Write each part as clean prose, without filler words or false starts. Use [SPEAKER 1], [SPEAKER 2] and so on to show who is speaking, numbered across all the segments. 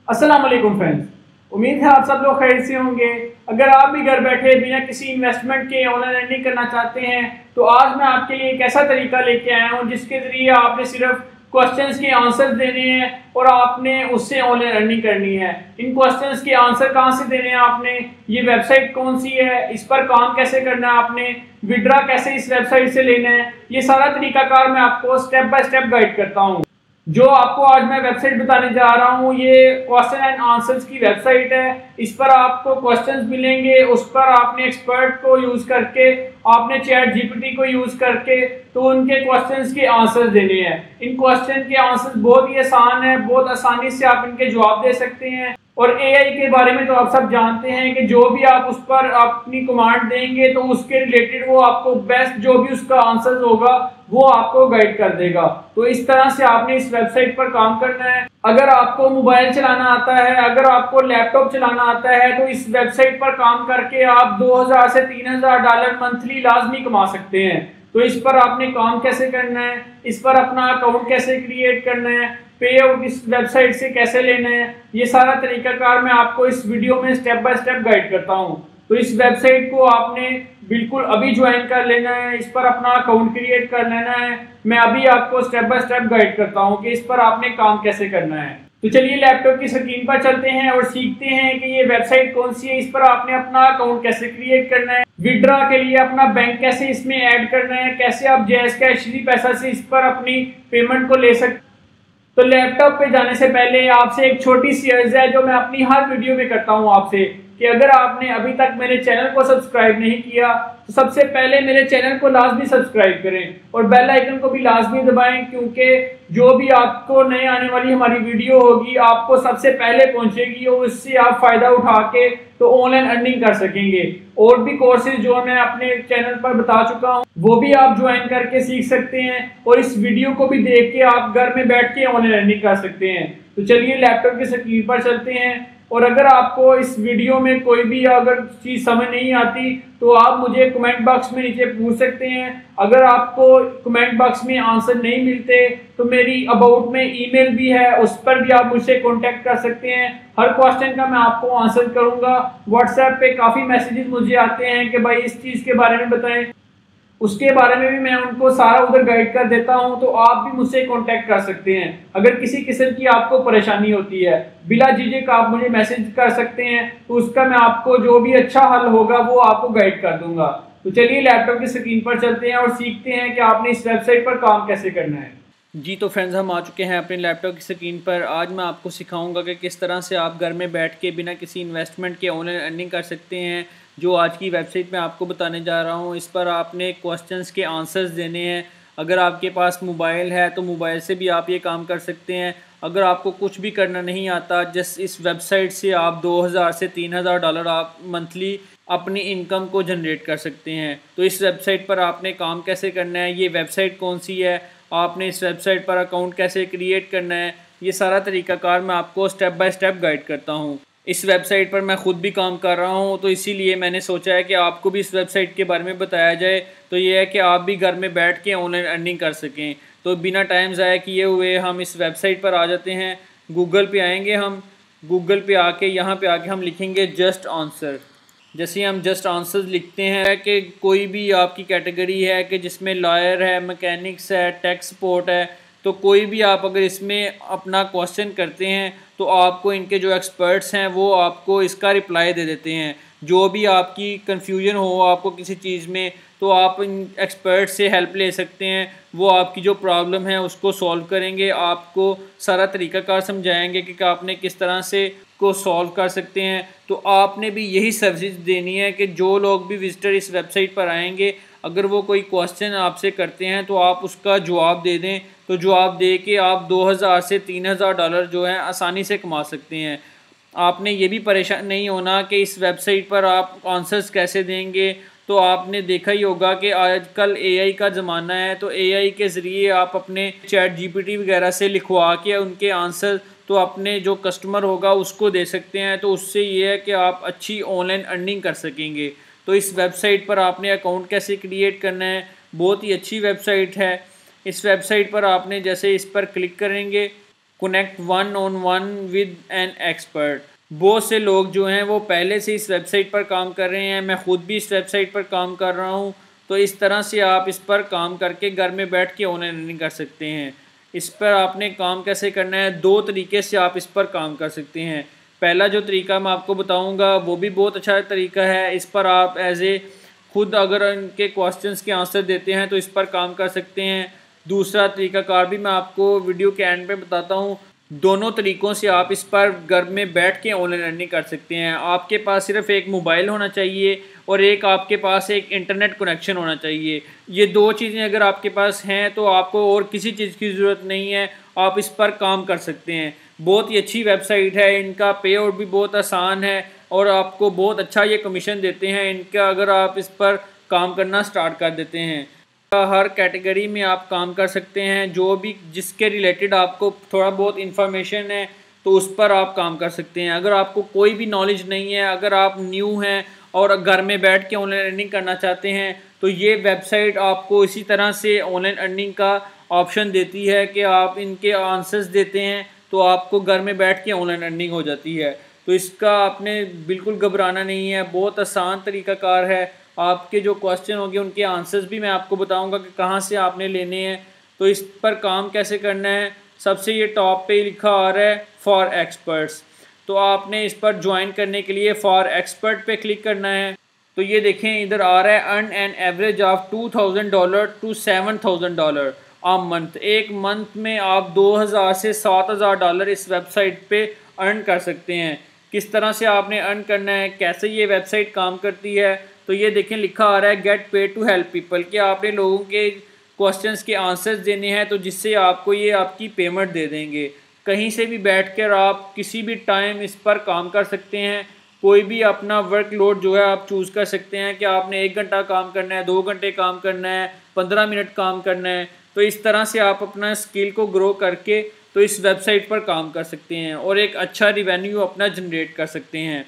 [SPEAKER 1] अस्सलाम वालेकुम फ्रेंड्स, उम्मीद है आप सब लोग खैर से होंगे। अगर आप भी घर बैठे बिना किसी इन्वेस्टमेंट के ऑनलाइन अर्निंग करना चाहते हैं तो आज मैं आपके लिए एक ऐसा तरीका लेके आया हूं जिसके ज़रिए आपने सिर्फ क्वेश्चंस के आंसर देने हैं और आपने उससे ऑनलाइन अर्निंग करनी है। इन क्वेश्चंस के आंसर कहां से देने हैं आपने, ये वेबसाइट कौन सी है, इस पर काम कैसे करना है, आपने विड्रा कैसे इस वेबसाइट से लेना है, ये सारा तरीकाकार मैं आपको स्टेप बाय स्टेप गाइड करता हूँ। जो आपको आज मैं वेबसाइट बताने जा रहा हूँ ये क्वेश्चन एंड आंसर्स की वेबसाइट है। इस पर आपको क्वेश्चंस मिलेंगे, उस पर आपने एक्सपर्ट को यूज करके, आपने चैट जीपीटी को यूज करके तो उनके क्वेश्चंस के आंसर देने हैं। इन क्वेश्चन के आंसर बहुत ही आसान है, बहुत आसानी से आप इनके जवाब दे सकते हैं। और एआई के बारे में तो आप सब जानते हैं कि जो भी आप उस पर अपनी कमांड देंगे तो उसके रिलेटेड वो आपको बेस्ट जो भी उसका आंसर होगा वो आपको गाइड कर देगा। तो इस तरह से आपने इस वेबसाइट पर काम करना है। अगर आपको मोबाइल चलाना आता है, अगर आपको लैपटॉप चलाना आता है तो इस वेबसाइट पर काम करके आप 2000 से 3000 डॉलर मंथली लाजमी कमा सकते हैं। तो इस पर आपने काम कैसे करना है, इस पर अपना अकाउंट कैसे क्रिएट करना है, पे आउट इस वेबसाइट से कैसे लेना है, ये सारा तरीकाकार मैं आपको इस वीडियो में स्टेप बाय स्टेप गाइड करता हूँ। तो इस वेबसाइट को आपने बिल्कुल अभी ज्वाइन कर लेना है, इस पर अपना अकाउंट क्रिएट कर लेना है। मैं अभी आपको स्टेप बाय स्टेप गाइड करता हूँ कि इस पर आपने काम कैसे करना है। तो चलिए लैपटॉप की स्क्रीन पर चलते हैं और सीखते हैं कि ये वेबसाइट कौन सी है, इस पर आपने अपना अकाउंट कैसे क्रिएट करना है, विड्रा के लिए अपना बैंक कैसे इसमें ऐड करना है, कैसे आप जैज़ कैश पैसा से इस पर अपनी पेमेंट को ले सकते। तो लैपटॉप पे जाने से पहले आपसे एक छोटी सी अर्ज है जो मैं अपनी हर वीडियो में करता हूं आपसे, कि अगर आपने अभी तक मेरे चैनल को सब्सक्राइब नहीं किया तो सबसे पहले मेरे चैनल को लाजमी सब्सक्राइब करें और बेल आइकन को भी लाजमी दबाएं, क्योंकि जो भी आपको नए आने वाली हमारी वीडियो होगी आपको सबसे पहले पहुंचेगी और उससे आप फायदा उठा के तो ऑनलाइन अर्निंग कर सकेंगे। और भी कोर्सेज जो मैं अपने चैनल पर बता चुका हूं वो भी आप ज्वाइन करके सीख सकते हैं और इस वीडियो को भी देख के आप घर में बैठ के ऑनलाइन अर्निंग कर सकते हैं। तो चलिए लैपटॉप की स्क्रीन पर चलते हैं और अगर आपको इस वीडियो में कोई भी अगर चीज़ समझ नहीं आती तो आप मुझे कमेंट बॉक्स में नीचे पूछ सकते हैं। अगर आपको कमेंट बॉक्स में आंसर नहीं मिलते तो मेरी अबाउट में ईमेल भी है, उस पर भी आप मुझसे कांटेक्ट कर सकते हैं। हर क्वेश्चन का मैं आपको आंसर करूंगा। व्हाट्सएप पे काफ़ी मैसेजेस मुझे आते हैं कि भाई इस चीज़ के बारे में बताएं, उसके बारे में भी मैं उनको सारा उधर गाइड कर देता हूं। तो आप भी मुझसे कांटेक्ट कर सकते हैं। अगर किसी किस्म की आपको परेशानी होती है बिला झिझक आप मुझे मैसेज कर सकते हैं, तो उसका मैं आपको जो भी अच्छा हल होगा वो आपको गाइड कर दूंगा। तो चलिए लैपटॉप की स्क्रीन पर चलते हैं और सीखते हैं कि आपने इस वेबसाइट पर काम कैसे करना है।
[SPEAKER 2] जी तो फ्रेंड्स, हम आ चुके हैं अपने लैपटॉप की स्क्रीन पर। आज मैं आपको सिखाऊंगा कि किस तरह से आप घर में बैठ के बिना किसी इन्वेस्टमेंट के ऑनलाइन अर्निंग कर सकते हैं। जो आज की वेबसाइट में आपको बताने जा रहा हूँ, इस पर आपने क्वेश्चंस के आंसर्स देने हैं। अगर आपके पास मोबाइल है तो मोबाइल से भी आप ये काम कर सकते हैं। अगर आपको कुछ भी करना नहीं आता, जस्ट इस वेबसाइट से आप 2000 से 3000 डॉलर आप मंथली अपनी इनकम को जनरेट कर सकते हैं। तो इस वेबसाइट पर आपने काम कैसे करना है, ये वेबसाइट कौन सी है, आपने इस वेबसाइट पर अकाउंट कैसे क्रिएट करना है, ये सारा तरीकाकार मैं आपको स्टेप बाय स्टेप गाइड करता हूँ। इस वेबसाइट पर मैं ख़ुद भी काम कर रहा हूँ तो इसीलिए मैंने सोचा है कि आपको भी इस वेबसाइट के बारे में बताया जाए। तो ये है कि आप भी घर में बैठ के ऑनलाइन अर्निंग कर सकें। तो बिना टाइम ज़ाया किए हुए हम इस वेबसाइट पर आ जाते हैं। गूगल पे आएंगे, हम गूगल पे आके यहाँ पे आके हम लिखेंगे जस्ट आंसर। जैसे ही हम जस्ट आंसर्स लिखते हैं कि कोई भी आपकी कैटेगरी है कि जिसमें लॉयर है, मैकेनिक्स है, टेक सपोर्ट है, तो कोई भी आप अगर इसमें अपना क्वेश्चन करते हैं तो आपको इनके जो एक्सपर्ट्स हैं वो आपको इसका रिप्लाई दे देते हैं। जो भी आपकी कन्फ्यूजन हो आपको किसी चीज़ में तो आप इन एक्सपर्ट से हेल्प ले सकते हैं। वो आपकी जो प्रॉब्लम है उसको सॉल्व करेंगे, आपको सारा तरीकाकार समझाएंगे कि आपने किस तरह से को सॉल्व कर सकते हैं। तो आपने भी यही सर्विस देनी है कि जो लोग भी विजिटर इस वेबसाइट पर आएंगे, अगर वो कोई क्वेश्चन आपसे करते हैं तो आप उसका जवाब दे दें। तो जवाब दे के आप 2000 से 3000 डॉलर जो है आसानी से कमा सकते हैं। आपने ये भी परेशान नहीं होना कि इस वेबसाइट पर आप आंसर्स कैसे देंगे। तो आपने देखा ही होगा कि आजकल एआई का ज़माना है, तो एआई के ज़रिए आप अपने चैट जीपीटी वगैरह से लिखवा के उनके आंसर तो अपने जो कस्टमर होगा उसको दे सकते हैं। तो उससे ये है कि आप अच्छी ऑनलाइन अर्निंग कर सकेंगे। तो इस वेबसाइट पर आपने अकाउंट कैसे क्रिएट करना है, बहुत ही अच्छी वेबसाइट है। इस वेबसाइट पर आपने जैसे इस पर क्लिक करेंगे, connect one on one with an expert. बहुत से लोग जो हैं वो पहले से इस वेबसाइट पर काम कर रहे हैं, मैं ख़ुद भी इस वेबसाइट पर काम कर रहा हूँ। तो इस तरह से आप इस पर काम करके घर में बैठ के ऑनलाइन अर्निंग कर सकते हैं। इस पर आपने काम कैसे करना है, दो तरीके से आप इस पर काम कर सकते हैं। पहला जो तरीका मैं आपको बताऊंगा वो भी बहुत अच्छा तरीका है। इस पर आप एज ए खुद अगर उनके क्वेश्चंस के आंसर देते हैं तो इस पर काम कर सकते हैं। दूसरा तरीकाकार भी मैं आपको वीडियो के एंड पे बताता हूँ। दोनों तरीक़ों से आप इस पर घर में बैठ के ऑनलाइन अर्निंग कर सकते हैं। आपके पास सिर्फ एक मोबाइल होना चाहिए और एक आपके पास एक इंटरनेट कनेक्शन होना चाहिए। ये दो चीज़ें अगर आपके पास हैं तो आपको और किसी चीज़ की ज़रूरत नहीं है, आप इस पर काम कर सकते हैं। बहुत ही अच्छी वेबसाइट है, इनका पे आउट भी बहुत आसान है और आपको बहुत अच्छा ये कमीशन देते हैं इनका, अगर आप इस पर काम करना स्टार्ट कर देते हैं। हर कैटेगरी में आप काम कर सकते हैं, जो भी जिसके रिलेटेड आपको थोड़ा बहुत इन्फॉर्मेशन है तो उस पर आप काम कर सकते हैं। अगर आपको कोई भी नॉलेज नहीं है, अगर आप न्यू हैं और घर में बैठ के ऑनलाइन अर्निंग करना चाहते हैं तो ये वेबसाइट आपको इसी तरह से ऑनलाइन अर्निंग का ऑप्शन देती है कि आप इनके आंसर्स देते हैं तो आपको घर में बैठ के ऑनलाइन अर्निंग हो जाती है। तो इसका आपने बिल्कुल घबराना नहीं है, बहुत आसान तरीक़ाकार है। आपके जो क्वेश्चन होंगे उनके आंसर्स भी मैं आपको बताऊंगा कि कहाँ से आपने लेने हैं। तो इस पर काम कैसे करना है, सबसे ये टॉप पे लिखा आ रहा है फॉर एक्सपर्ट्स। तो आपने इस पर ज्वाइन करने के लिए फॉर एक्सपर्ट पे क्लिक करना है। तो ये देखें इधर आ रहा है earn an average of $2000 to $7000 a month. एक मंथ में आप 2000 से $7000 इस वेबसाइट पे अर्न कर सकते हैं। किस तरह से आपने अर्न करना है, कैसे ये वेबसाइट काम करती है, तो ये देखें लिखा आ रहा है get paid to help people, कि आपने लोगों के क्वेश्चंस के आंसर्स देने हैं तो जिससे आपको ये आपकी पेमेंट दे देंगे। कहीं से भी बैठकर आप किसी भी टाइम इस पर काम कर सकते हैं। कोई भी अपना वर्कलोड जो है आप चूज़ कर सकते हैं कि आपने 1 घंटा काम करना है, 2 घंटे काम करना है, 15 मिनट काम करना है। तो इस तरह से आप अपना स्किल को ग्रो करके तो इस वेबसाइट पर काम कर सकते हैं और एक अच्छा रिवेन्यू अपना जनरेट कर सकते हैं।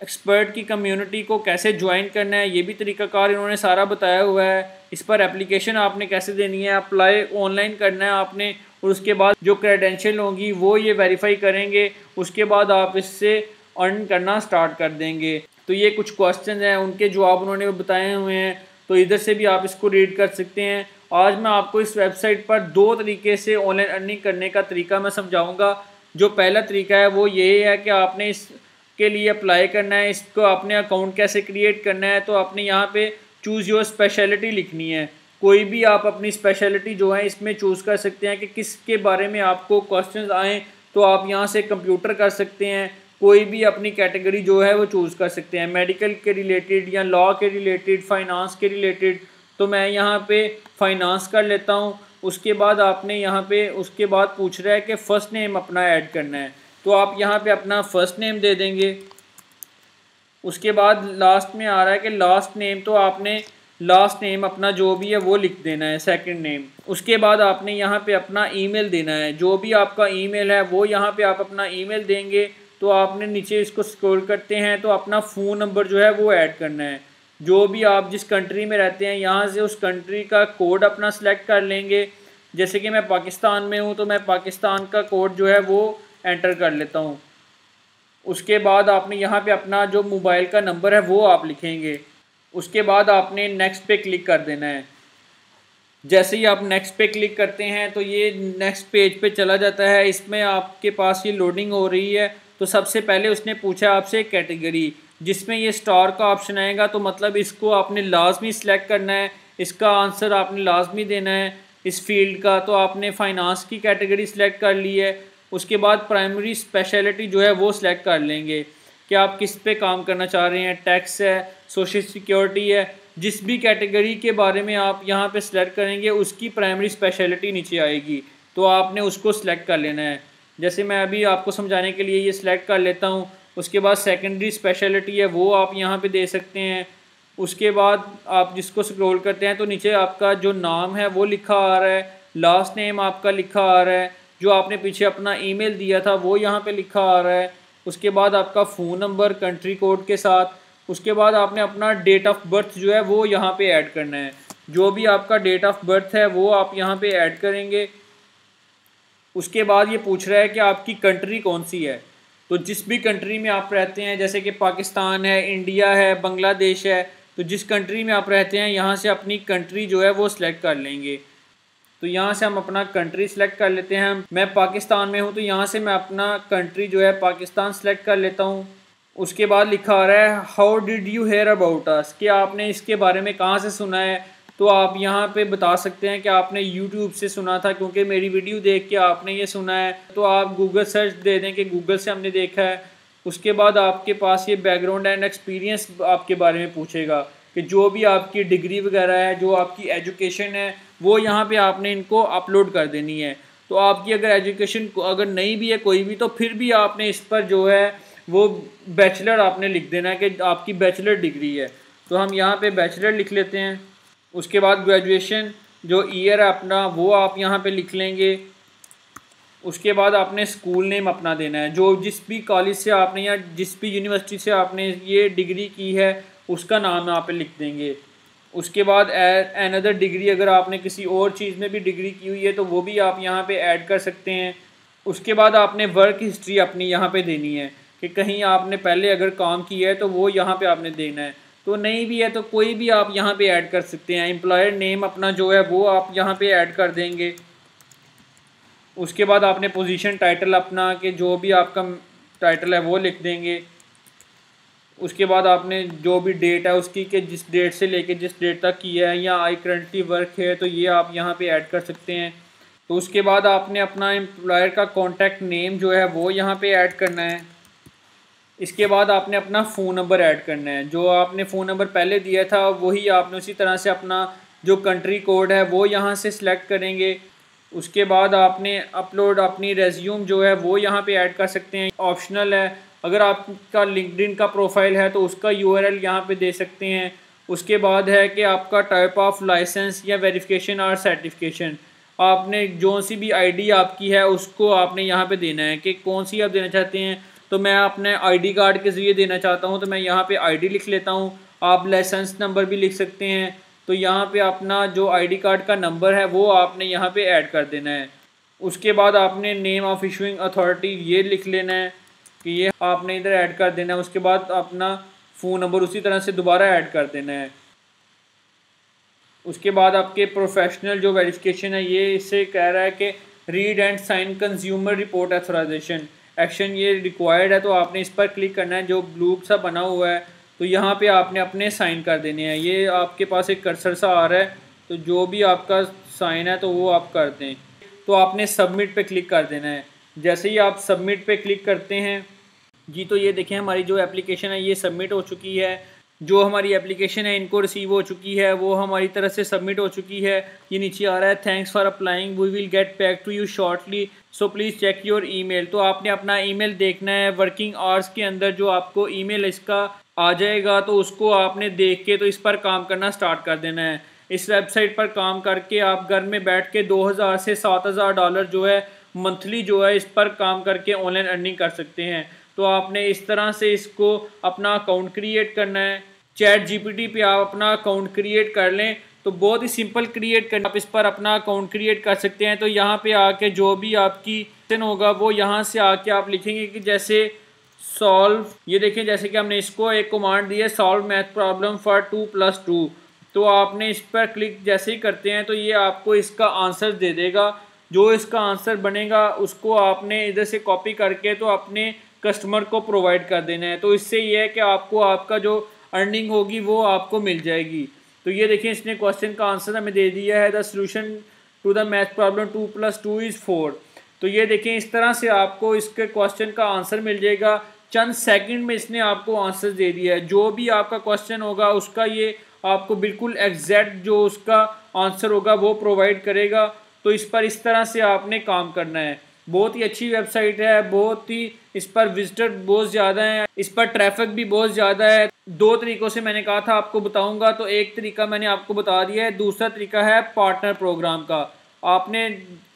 [SPEAKER 2] एक्सपर्ट की कम्युनिटी को कैसे ज्वाइन करना है ये भी तरीकाकार इन्होंने सारा बताया हुआ है। इस पर एप्लीकेशन आपने कैसे देनी है, अप्लाई ऑनलाइन करना है आपने, और उसके बाद जो क्रेडेंशियल होंगी वो ये वेरीफाई करेंगे, उसके बाद आप इससे अर्न करना स्टार्ट कर देंगे। तो ये कुछ क्वेश्चन हैं, उनके जवाब उन्होंने बताए हुए हैं, तो इधर से भी आप इसको रीड कर सकते हैं। आज मैं आपको इस वेबसाइट पर 2 तरीके से ऑनलाइन अर्निंग करने का तरीका मैं समझाऊंगा। जो पहला तरीका है वो ये है कि आपने इसके लिए अप्लाई करना है, इसको आपने अकाउंट कैसे क्रिएट करना है। तो आपने यहाँ पे चूज़ योर स्पेशलिटी लिखनी है। कोई भी आप अपनी स्पेशलिटी जो है इसमें चूज़ कर सकते हैं कि किसके बारे में आपको क्वेश्चंस आएँ, तो आप यहाँ से कंप्यूटर कर सकते हैं। कोई भी अपनी कैटेगरी जो है वो चूज़ कर सकते हैं, मेडिकल के रिलेटेड या लॉ के रिलेटेड, फाइनेंस के रिलेटेड। तो मैं यहाँ पे फाइनेंस कर लेता हूँ। उसके बाद आपने यहाँ पे उसके बाद पूछ रहा है कि फ़र्स्ट नेम अपना ऐड करना है, तो आप यहाँ पे अपना फ़र्स्ट नेम दे देंगे। उसके बाद लास्ट में आ रहा है कि लास्ट नेम, तो आपने लास्ट नेम अपना जो भी है वो लिख देना है, सेकंड नेम। उसके बाद आपने यहाँ पे अपना ईमेल देना है, जो भी आपका ईमेल है वो यहाँ पे आप अपना ईमेल देंगे। तो आपने नीचे इसको स्क्रॉल करते हैं तो अपना फ़ोन नंबर जो है वो ऐड करना है। जो भी आप जिस कंट्री में रहते हैं यहाँ से उस कंट्री का कोड अपना सेलेक्ट कर लेंगे। जैसे कि मैं पाकिस्तान में हूँ तो मैं पाकिस्तान का कोड जो है वो एंटर कर लेता हूँ। उसके बाद आपने यहाँ पे अपना जो मोबाइल का नंबर है वो आप लिखेंगे। उसके बाद आपने नेक्स्ट पे क्लिक कर देना है। जैसे ही आप नेक्स्ट पे क्लिक करते हैं तो ये नेक्स्ट पेज पे चला जाता है। इसमें आपके पास ये लोडिंग हो रही है। तो सबसे पहले उसने पूछा आपसे कैटेगरी, जिसमें ये स्टार का ऑप्शन आएगा, तो मतलब इसको आपने लाजमी सिलेक्ट करना है, इसका आंसर आपने लाजमी देना है इस फील्ड का। तो आपने फाइनेंस की कैटेगरी सिलेक्ट कर ली है। उसके बाद प्राइमरी स्पेशलिटी जो है वो सिलेक्ट कर लेंगे कि आप किस पे काम करना चाह रहे हैं, टैक्स है, सोशल सिक्योरिटी है, जिस भी कैटेगरी के बारे में आप यहाँ पे सिलेक्ट करेंगे उसकी प्राइमरी स्पेशलिटी नीचे आएगी, तो आपने उसको सिलेक्ट कर लेना है। जैसे मैं अभी आपको समझाने के लिए ये सिलेक्ट कर लेता हूँ। उसके बाद सेकेंडरी स्पेशलिटी है वो आप यहाँ पे दे सकते हैं। उसके बाद आप जिसको स्क्रॉल करते हैं तो नीचे आपका जो नाम है वो लिखा आ रहा है, लास्ट नेम आपका लिखा आ रहा है, जो आपने पीछे अपना ईमेल दिया था वो यहाँ पे लिखा आ रहा है। उसके बाद आपका फ़ोन नंबर कंट्री कोड के साथ। उसके बाद आपने अपना डेट ऑफ बर्थ जो है वो यहाँ पे ऐड करना है। जो भी आपका डेट ऑफ बर्थ है वो आप यहाँ पे ऐड करेंगे। उसके बाद ये पूछ रहा है कि आपकी कंट्री कौन सी है। तो जिस भी कंट्री में आप रहते हैं, जैसे कि पाकिस्तान है, इंडिया है, बांग्लादेश है, तो जिस कंट्री में आप रहते हैं यहाँ से अपनी कंट्री जो है वो सिलेक्ट कर लेंगे। तो यहाँ से हम अपना कंट्री सेलेक्ट कर लेते हैं। मैं पाकिस्तान में हूँ तो यहाँ से मैं अपना कंट्री जो है पाकिस्तान सेलेक्ट कर लेता हूँ। उसके बाद लिखा आ रहा है how did you hear about us, कि आपने इसके बारे में कहाँ से सुना है। तो आप यहाँ पे बता सकते हैं कि आपने यूट्यूब से सुना था, क्योंकि मेरी वीडियो देख के आपने ये सुना है। तो आप गूगल सर्च दे दें कि गूगल से हमने देखा है। उसके बाद आपके पास ये बैकग्राउंड एंड एक्सपीरियंस आपके बारे में पूछेगा कि जो भी आपकी डिग्री वगैरह है, जो आपकी एजुकेशन है, वो यहाँ पे आपने इनको अपलोड कर देनी है। तो आपकी अगर एजुकेशन अगर नहीं भी है कोई भी, तो फिर भी आपने इस पर जो है वो बैचलर आपने लिख देना है कि आपकी बैचलर डिग्री है। तो हम यहाँ पे बैचलर लिख लेते हैं। उसके बाद ग्रेजुएशन जो ईयर है अपना वो आप यहाँ पे लिख लेंगे। उसके बाद आपने स्कूल नेम अपना देना है, जो जिस भी कॉलेज से आपने या जिस भी यूनिवर्सिटी से आपने ये डिग्री की है उसका नाम यहाँ पे लिख देंगे। उसके बाद अनदर डिग्री, अगर आपने किसी और चीज़ में भी डिग्री की हुई है तो वो भी आप यहाँ पे ऐड कर सकते हैं। उसके बाद आपने वर्क हिस्ट्री अपनी यहाँ पे देनी है कि कहीं आपने पहले अगर काम किया है तो वो यहाँ पे आपने देना है। तो नहीं भी है तो कोई भी आप यहाँ पे ऐड कर सकते हैं। एम्प्लॉयर नेम अपना जो है वो आप यहाँ पे ऐड कर देंगे। उसके बाद आपने पोजीशन टाइटल अपना कि जो भी आपका टाइटल है वो लिख देंगे। उसके बाद आपने जो भी डेट है उसकी कि जिस डेट से लेके जिस डेट तक किया है, या आई करंटली वर्क है तो ये आप यहाँ पे ऐड कर सकते हैं। तो उसके बाद आपने अपना एम्प्लॉयर का कॉन्टैक्ट नेम जो है वो यहाँ पे ऐड करना है। इसके बाद आपने अपना फ़ोन नंबर ऐड करना है। जो आपने फ़ोन नंबर पहले दिया था वही आपने उसी तरह से अपना जो कंट्री कोड है वो यहाँ से सिलेक्ट करेंगे। उसके बाद आपने अपलोड अपनी रेज्यूम जो है वो यहाँ पे ऐड कर सकते हैं, ऑप्शनल है। अगर आपका लिंक्डइन का प्रोफाइल है तो उसका यूआरएल यहाँ पे दे सकते हैं। उसके बाद है कि आपका टाइप ऑफ लाइसेंस या वेरिफिकेशन और सर्टिफिकेशन, आपने जो सी भी आईडी आपकी है उसको आपने यहाँ पे देना है कि कौन सी आप देना चाहते हैं। तो मैं अपने आईडी कार्ड के ज़रिए देना चाहता हूँ तो मैं यहाँ पे आईडी लिख लेता हूँ। आप लाइसेंस नंबर भी लिख सकते हैं। तो यहाँ पे अपना जो आईडी कार्ड का नंबर है वो आपने यहाँ पे ऐड कर देना है। उसके बाद आपने नेम ऑफ इशूइंग अथॉरिटी ये लिख लेना है कि ये आपने इधर ऐड कर देना है। उसके बाद अपना फ़ोन नंबर उसी तरह से दोबारा ऐड कर देना है। उसके बाद आपके प्रोफेशनल जो वेरिफिकेशन है ये इससे कह रहा है कि read and sign consumer report authorisation action ये रिक्वायर्ड है, तो आपने इस पर क्लिक करना है जो ब्लू सा बना हुआ है। तो यहाँ पे आपने अपने साइन कर देने हैं। ये आपके पास एक कर्सर सा आ रहा है, तो जो भी आपका साइन है तो वो आप कर दें। तो आपने सबमिट पे क्लिक कर देना है। जैसे ही आप सबमिट पे क्लिक करते हैं जी, तो ये देखें हमारी जो एप्लीकेशन है ये सबमिट हो चुकी है। जो हमारी एप्लीकेशन है इनको रिसीव हो चुकी है, वो हमारी तरफ से सबमिट हो चुकी है। ये नीचे आ रहा है thanks for applying, we will get back to you shortly, so please check your email. तो आपने अपना ईमेल देखना है। वर्किंग आवर्स के अंदर जो आपको ईमेल इसका आ जाएगा तो उसको आपने देख के तो इस पर काम करना स्टार्ट कर देना है। इस वेबसाइट पर काम करके आप घर में बैठ के 2000 से 7000 डॉलर जो है मंथली जो है इस पर काम करके ऑनलाइन अर्निंग कर सकते हैं। तो आपने इस तरह से इसको अपना अकाउंट क्रिएट करना है। चैट जीपीटी पे आप अपना अकाउंट क्रिएट कर लें तो बहुत ही सिंपल क्रिएट करना, आप इस पर अपना अकाउंट क्रिएट कर सकते हैं। तो यहाँ पे आके जो भी आपकी क्वेश्चन होगा वो यहाँ से आके आप लिखेंगे कि जैसे सॉल्व, ये देखें जैसे कि हमने इसको एक कमांड दी है सॉल्व मैथ प्रॉब्लम फॉर 2+2। तो आपने इस पर क्लिक जैसे ही करते हैं तो ये आपको इसका आंसर दे देगा। जो इसका आंसर बनेगा उसको आपने इधर से कॉपी करके तो अपने कस्टमर को प्रोवाइड कर देना है। तो इससे ये है कि आपको आपका जो अर्निंग होगी वो आपको मिल जाएगी। तो ये देखिए इसने क्वेश्चन का आंसर हमें दे दिया है, the solution to the math problem 2+2 is 4। तो ये देखें इस तरह से आपको इसके क्वेश्चन का आंसर मिल जाएगा। चंद सेकंड में इसने आपको आंसर दे दिया है। जो भी आपका क्वेश्चन होगा उसका ये आपको बिल्कुल एग्जैक्ट जो उसका आंसर होगा वो प्रोवाइड करेगा। तो इस पर इस तरह से आपने काम करना है। बहुत ही अच्छी वेबसाइट है, बहुत ही इस पर विजिटर बहुत ज़्यादा हैं, इस पर ट्रैफिक भी बहुत ज़्यादा है। दो तरीक़ों से मैंने कहा था आपको बताऊंगा, तो एक तरीका मैंने आपको बता दिया है, दूसरा तरीका है पार्टनर प्रोग्राम का। आपने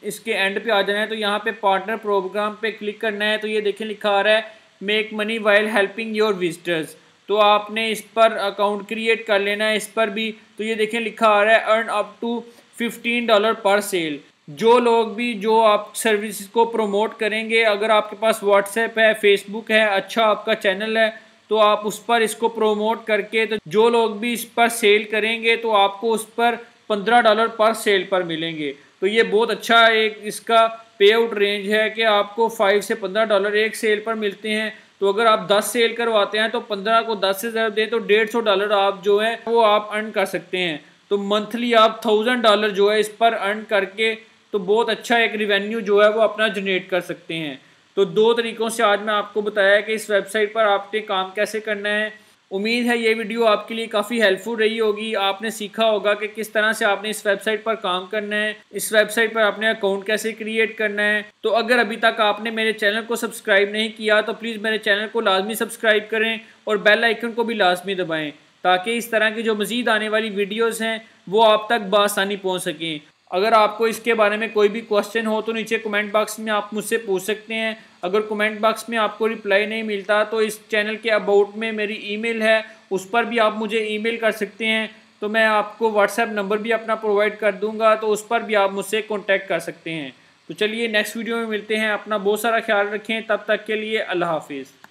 [SPEAKER 2] इसके एंड पे आ जाना है तो यहाँ पे पार्टनर प्रोग्राम पे क्लिक करना है। तो ये देखें लिखा आ रहा है make money while helping your visitors. तो आपने इस पर अकाउंट क्रिएट कर लेना है इस पर भी। तो ये देखें लिखा आ रहा है अर्न अप टू $15 पर सेल। जो लोग भी जो आप सर्विस को प्रमोट करेंगे, अगर आपके पास व्हाट्सएप है, फेसबुक है, अच्छा आपका चैनल है, तो आप उस पर इसको प्रोमोट करके, तो जो लोग भी इस पर सेल करेंगे तो आपको उस पर $15 पर सेल पर मिलेंगे। तो ये बहुत अच्छा एक इसका पे आउट रेंज है कि आपको $5 से $15 एक सेल पर मिलते हैं। तो अगर आप 10 सेल करवाते हैं तो 15 को 10 से ज़रूर दें तो $150 आप जो है वो आप अर्न कर सकते हैं। तो मंथली आप $1000 जो है इस पर अर्न करके तो बहुत अच्छा एक रिवेन्यू जो है वो अपना जनरेट कर सकते हैं। तो 2 तरीक़ों से आज मैं आपको बताया कि इस वेबसाइट पर आपने काम कैसे करना है। उम्मीद है ये वीडियो आपके लिए काफ़ी हेल्पफुल रही होगी। आपने सीखा होगा कि किस तरह से आपने इस वेबसाइट पर काम करना है, इस वेबसाइट पर आपने अकाउंट कैसे क्रिएट करना है। तो अगर अभी तक आपने मेरे चैनल को सब्सक्राइब नहीं किया तो प्लीज़ मेरे चैनल को लाजमी सब्सक्राइब करें और बेल आइकन को भी लाजमी दबाएँ, ताकि इस तरह की जो मज़ीद आने वाली वीडियोज़ हैं वो आप तक बआसानी पहुँच सकें। अगर आपको इसके बारे में कोई भी क्वेश्चन हो तो नीचे कमेंट बॉक्स में आप मुझसे पूछ सकते हैं। अगर कमेंट बॉक्स में आपको रिप्लाई नहीं मिलता तो इस चैनल के अबाउट में मेरी ईमेल है, उस पर भी आप मुझे ईमेल कर सकते हैं। तो मैं आपको व्हाट्सएप नंबर भी अपना प्रोवाइड कर दूंगा, तो उस पर भी आप मुझसे कॉन्टैक्ट कर सकते हैं। तो चलिए नेक्स्ट वीडियो में मिलते हैं। अपना बहुत सारा ख्याल रखें, तब तक के लिए अल्लाह हाफिज़।